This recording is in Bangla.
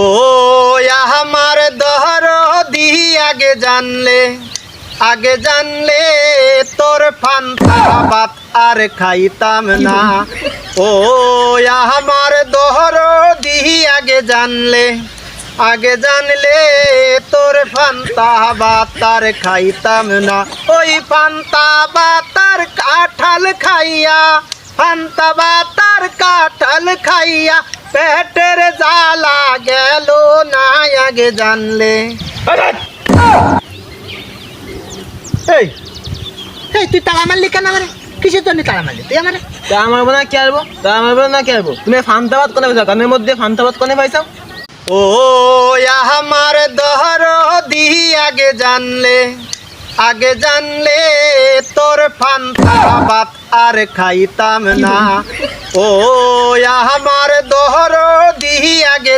ও আমার দহরদি আগে জানলে তোর ফান্তা ভাত আর খাইতাম না। ও আমার দহরদি আগে জানলে তোর ফান্তা ভাত আর খাইতাম না। ওই ফান্তা ভাত আর কাঁঠাল খাইয়া, ফান্তা ভাত আর কাঁঠাল খাইয়া পেটের জ্বালা গেল না আগে জানলে। এই এই তুই তালা মারলি কেন আমারে? কিসের জন্য তালা মারলি তুই আমারে? তালা মারবো না কি আরবো, তালা মারবো না কি আরবো? তুমি ফান্তাবাদ কোনে পাইছো? কানের মধ্যে ফান্তাবাদ কোনে পাইছো? ও আমার দহরদি আগে জানলে তোর ফান্তা ভাত আর খাইতাম না। ও আমার দহরদি আগে